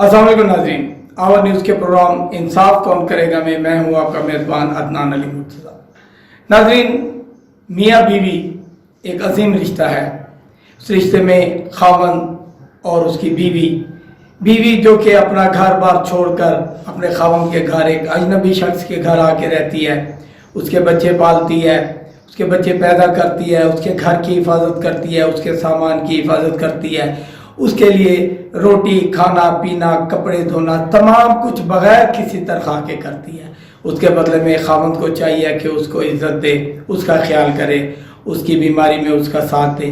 السلام علیکم ناظرین، آور نیوز کے پروگرام انصاف کون کرے گا میں ہوں آپ کا میزبان عدنان علی مرتضیٰ۔ ناظرین، میاں بیوی ایک عظیم رشتہ ہے۔ اس رشتے میں خاوند اور اس کی بیوی جو کہ اپنا گھر بار چھوڑ کر اپنے خاوند کے گھر ایک اجنبی شخص کے گھر آ کے رہتی ہے، اس کے بچے پالتی ہے، اس کے بچے پیدا کرتی ہے، اس کے گھر کی حفاظت کرتی ہے، اس کے سامان کی حفاظت کرتی ہے، اس کے لیے روٹی کھانا پینا کپڑے دھونا تمام کچھ بغیر کسی تنخواہ کے کرتی ہے۔ اس کے بدلے میں خاوند کو چاہیے کہ اس کو عزت دے، اس کا خیال کرے، اس کی بیماری میں اس کا ساتھ دے۔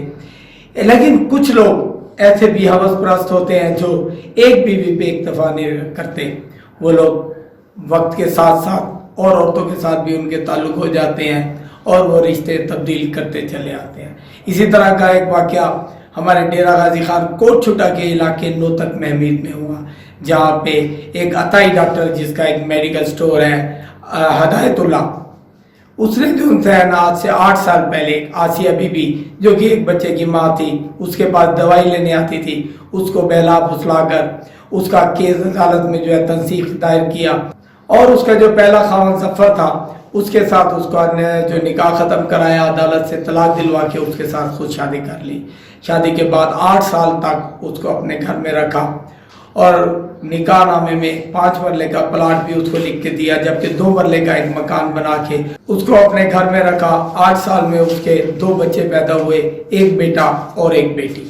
لیکن کچھ لوگ ایسے بھی ہوس پرست ہوتے ہیں جو ایک بیوی پہ اکتفا نہیں کرتے، وہ لوگ وقت کے ساتھ ساتھ اور عورتوں کے ساتھ بھی ان کے تعلق ہو جاتے ہیں اور وہ رشتے تبدیل کرتے چلے آتے ہیں۔ اسی طرح کا ایک واقعہ ہمارے ڈیرہ غازی خان کوٹ چھٹا کے علاقے نوتک محمید میں ہوا، جہاں پہ ایک عطائی ڈاکٹر جس کا ایک میڈیکل سٹور ہے ہدایت اللہ، اس نے جو ان سے آج سے 8 سال پہلے آسیہ بی بی جو کہ ایک بچے کی ماں تھی، اس کے پاس دوائی لینے آتی تھی، اس کو بہلا پھسلا کر اس کا کیس عدالت میں جو ہے تنسیخ دائر کیا، اور اس کا جو پہلا خاوند ظفر تھا اس کے ساتھ اس کا جو نکاح ختم کرایا، عدالت سے طلاق دلوا کے اس کے ساتھ خود شادی کر لی۔ شادی کے بعد 8 سال تک اس کو اپنے گھر میں رکھا اور نکاح نامے میں 5 مرلے کا پلاٹ بھی اس کو لکھ کے دیا، جبکہ 2 مرلے کا ایک مکان بنا کے اس کو اپنے گھر میں رکھا۔ 8 سال میں اس کے 2 بچے پیدا ہوئے، ایک بیٹا اور ایک بیٹی۔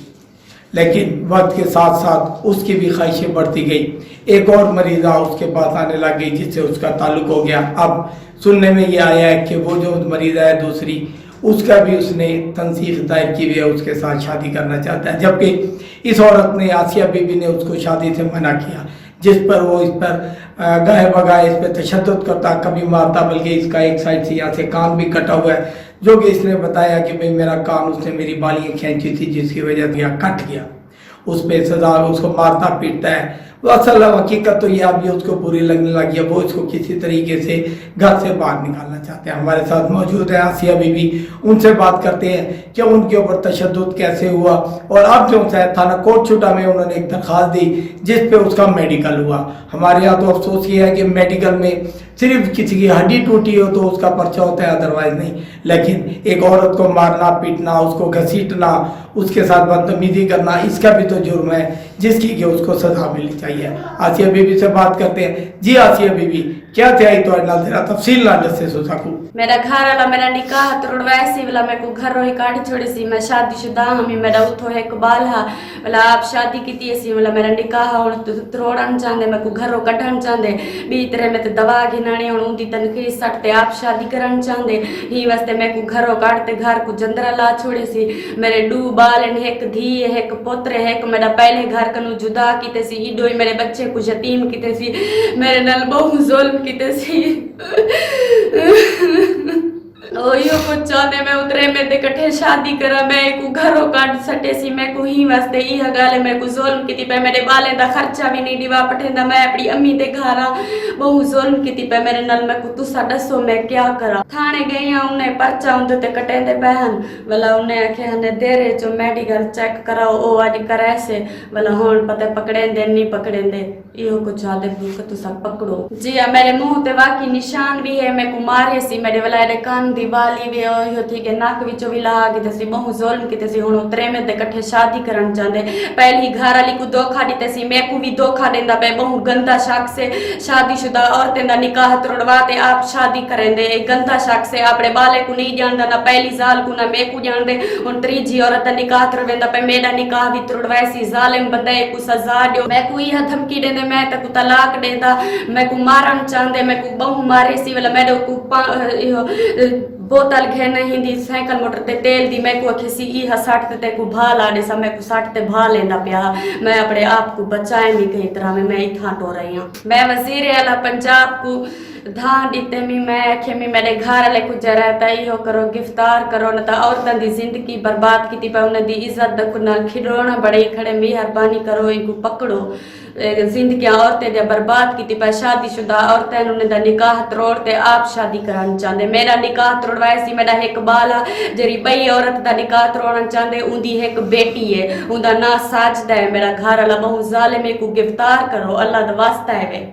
لیکن وقت کے ساتھ ساتھ اس کی بھی خواہشیں بڑھتی گئی، ایک اور مریضہ اس کے پاس آنے لگ گئی جس سے اس کا تعلق ہو گیا۔ اب سننے میں یہ آیا ہے کہ وہ جو مریضہ ہے دوسری، اس کا بھی اس نے تنسیخ دائر کی ہوئی ہے، اس کے ساتھ شادی کرنا چاہتا ہے، جبکہ اس عورت نے آسیہ بی بی نے اس کو شادی سے منع کیا، جس پر وہ اس پر گاہے بگاہے اس پہ تشدد کرتا، کبھی مارتا، بلکہ اس کا ایک سائڈ سے یہاں سے کان بھی کٹا ہوا ہے، جو کہ اس نے بتایا کہ بھئی میرا کان اس نے میری بالیاں کھینچی تھی جس کی وجہ سے یہ کٹ گیا۔ اس پہ سزا اس کو مارتا پیٹتا ہے۔ وہ اصل حقیقت تو یہ اب یہ اس کو بری لگنے لگی ہے، وہ اس کو کسی طریقے سے گھر سے باہر نکالنا چاہتے ہیں۔ ہمارے ساتھ موجود ہیں آسیہ بی بی، ان سے بات کرتے ہیں کہ ان کے اوپر تشدد کیسے ہوا، اور اب جو ہے تھانہ کوٹ چھٹا میں انہوں نے ایک درخواست دی جس پہ اس کا میڈیکل ہوا۔ ہمارے یہاں تو افسوس یہ ہے کہ میڈیکل میں صرف کسی کی ہڈی ٹوٹی ہو تو اس کا پرچہ ہوتا ہے، ادروائز نہیں، لیکن ایک عورت کو مارنا پیٹنا، اس کو گھسیٹنا، اس کے ساتھ بدتمیزی کرنا، اس کا بھی تو جرم ہے جس کی کہ اس کو سزا ملنی چاہیے۔ آسیہ بی بی سے بات کرتے ہیں۔ جی آسیہ بی بی، کیا تھائی تو اڈنا تیرا تفصیل نہ دسے سو سکو؟ میرا گھر والا میرا نکاح توڑوایا سی، والا میں کو گھر روئی کاٹی چھوڑی سی، میں شادی شدہ ہمی، میرا اتھو ہے اقبال ہا، والا آپ شادی کیتی سی، والا میرا نکاح ہون توڑن چاندے، میں کو گھر رو کڈھن چاندے، بی طرح میں تے دوا گھنانی ہون اون دی تنخواہ سٹتے آپ شادی کرن چاندے، ہی واسطے میں کو گھر رو کاٹتے گھر کو جندرا لا چھوڑی سی، میرے 2 بال ہیں، ایک دھی ہے، ایک پتر ہے، ایک میرا پہلے گھر کنو جدا کیتے سی، ایڈوئی میرے بچے کو یتیم کیتے سی، میرے نال بہت ظلم کیتے سی۔ اوہیو کو چاہتے میں اترے میں دے کٹھے شادی کرا، میں کو گھروں کاٹ سٹے سی، میں کو ہی واسطے یہ گالے میں کو ظلم کیتی پہ، میرے بالیں دا خرچہ بھی نہیں دیوا پٹھیندا، میں اپنی امی دے گھارا بہت ظلم کیتی پہ میرے نال، میں کو تسا دسو میں کیا کرا۔ تھانے گئی ہاں، انہیں پرچہ اندر تے کٹیں دے پہن، والا انہیں آکھے ہنے دیرے جو میڈیکل چیک کراؤ او آج کرے سے، والا ہون پتہ پکڑیں دے نہیں پکڑیں دے، یہ کو چاہتے بھوک تسا پکڑو۔ جی ہاں، میرے منہ تے واقعی نشان بھی ہے، میں کو مارے سی، میرے والے کان دیوالی بھی ہوئی تھی کہ ناک وچوں بھی لا کے سی، بہت ظلم کیتے سی، ہن اترے میں دے کٹھے شادی کرن چاہندے، پہلی گھر والی کو دھوکا دیتے سی، میں کو بھی دھوکا دیندا پے، بہت گندا شخص سے شادی شدہ عورتیں دا نکاح توڑواتے آپ شادی کریں دے، ایک گندا شخص سے اپنے بالے کو نہیں جاندا، نہ پہلی سال کو نہ میں کو جان دے، ہن تریجی عورت دا نکاح توڑویندا پے، میرا نکاح بھی توڑوائے سی، ظالم بندے کو سزا دیو، میں کو یہ دھمکی دیندے، میں تے کو طلاق دیندا، میں کو مارن چاہندے، میں کو بہت مارے سی، والا میرے کو بوتل گھن نہیں دی، سائیکل موٹر تے تیل دی، میں کو کسی یہ ساٹھ تے کو بھا لا دے سا، میں کو ساٹھ تے بھا لینا پیا، میں اپنے آپ کو بچائے نہیں کہیں طرح میں اتھاں ٹو رہی ہوں۔ میں وزیر اعلیٰ پنجاب کو دھان دیتے میں آکھے میرے گھر والے کو جراتا یہ کرو گرفتار کرو، نہ تا عورتاں دی زندگی برباد کیتی پہ، انہاں دی عزت نال کھڈونا بڑے کھڑے، مہربانی کرو ان کو پکڑو۔ زندگیاں عورتیں دے برباد کی پہ شادی شدہ عورتیں انہوں نے نکاح تروڑتے آپ شادی کرانا چاہتے میرا نکاح تروڑوایا سی میرا ایک بال ہے جری بئی عورت دا نکاح تروڑنا چاہتے ان دی ایک بیٹی ہے ان دا نا ساجدہ ہے میرا گھر والا بہت ظالم ہے کو گرفتار کرو اللہ دا واسطہ ہے